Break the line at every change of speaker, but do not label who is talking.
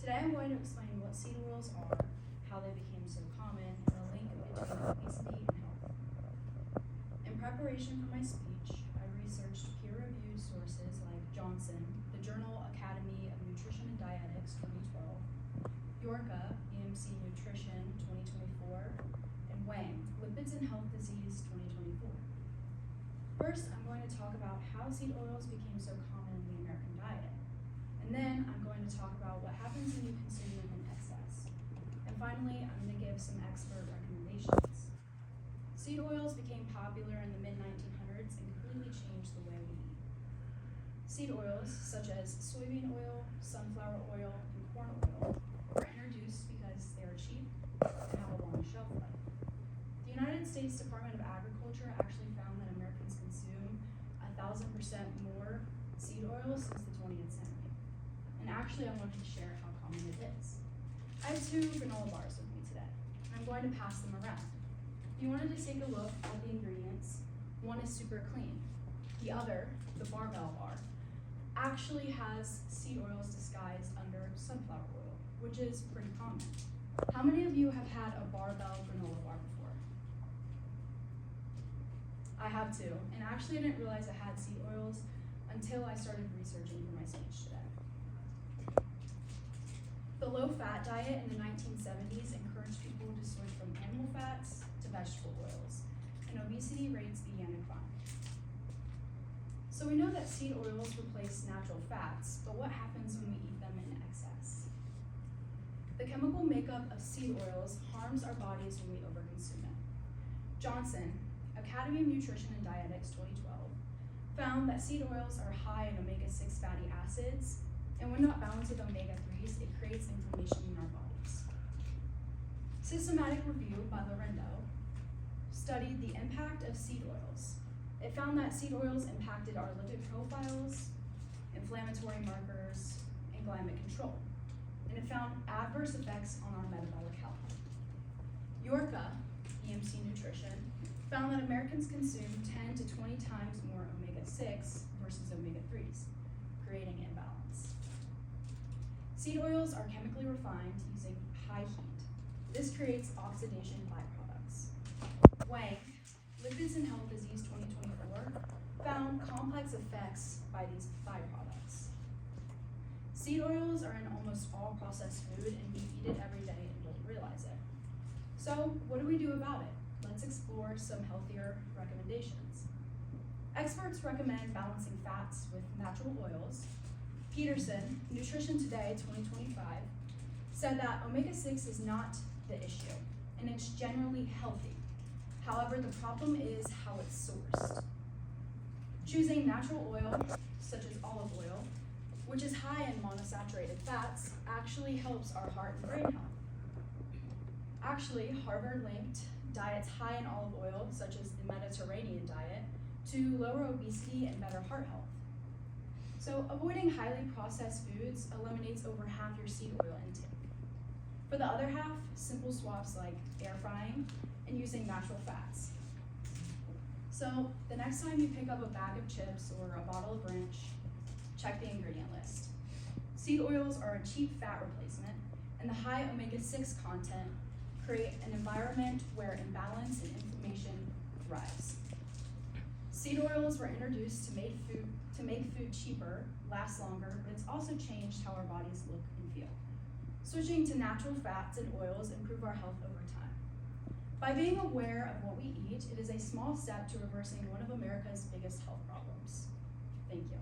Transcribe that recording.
Today I'm going to explain what seed oils are, how they became so common, and the link between obesity and health. In preparation for my speech, I researched peer-reviewed sources like Johnson, the Journal Academy of Nutrition and Dietetics 2012, Yorka, EMC Nutrition 2024, and Wang, Lipids and Health Disease 2024. First, I'm going to talk about how seed oils became so common in the American diet. And then I'm going to talk about what happens when you consume them in excess. And finally, I'm going to give some expert recommendations. Seed oils became popular in the mid-1900s and completely changed the way we eat. Seed oils, such as soybean oil, sunflower oil, and corn oil, were introduced because they are cheap and have a long shelf life. The United States Department of Agriculture actually found that Americans consume 1,000% more seed oil since the 20th century. And actually, I wanted to share how common it is. I have 2 granola bars with me today. I'm going to pass them around. If you wanted to take a look at the ingredients, one is super clean. The other, the barbell bar, actually has seed oils disguised under sunflower oil, which is pretty common. How many of you have had a barbell granola bar before? I have too, and actually I didn't realize it had seed oils until I started researching for my speech today. The low-fat diet in the 1970s encouraged people to switch from animal fats to vegetable oils, and obesity rates began to climb. So we know that seed oils replace natural fats, but what happens when we eat them in excess? The chemical makeup of seed oils harms our bodies when we overconsume it. Johnson, Academy of Nutrition and Dietetics 2012, found that seed oils are high in omega-6 fatty acids, and when not balanced with omega-3s, it creates inflammation in our bodies. Systematic review by Lorendo studied the impact of seed oils. It found that seed oils impacted our lipid profiles, inflammatory markers, and glycemic control. And it found adverse effects on our metabolic health. Yorka, EMC Nutrition, found that Americans consume 10 to 20 times more omega-6 versus omega-3s, creating imbalance. Seed oils are chemically refined using high heat. This creates oxidation byproducts. Wang, Lipids and Health Disease 2024, found complex effects by these byproducts. Seed oils are in almost all processed food, and we eat it every day and don't realize it. So what do we do about it? Let's explore some healthier recommendations. Experts recommend balancing fats with natural oils. Peterson, Nutrition Today 2025, said that omega-6 is not the issue, and it's generally healthy. However, the problem is how it's sourced. Choosing natural oil, such as olive oil, which is high in monosaturated fats, actually helps our heart and brain health. Actually, Harvard linked diets high in olive oil, such as the Mediterranean diet, to lower obesity and better heart health. So avoiding highly processed foods eliminates over half your seed oil intake. For the other half, simple swaps like air frying and using natural fats. So the next time you pick up a bag of chips or a bottle of ranch, check the ingredient list. Seed oils are a cheap fat replacement, and the high omega-6 content create an environment where imbalance and inflammation thrives. Seed oils were introduced to make food cheaper, last longer, but it's also changed how our bodies look and feel. Switching to natural fats and oils improve our health over time. By being aware of what we eat, it is a small step to reversing one of America's biggest health problems. Thank you.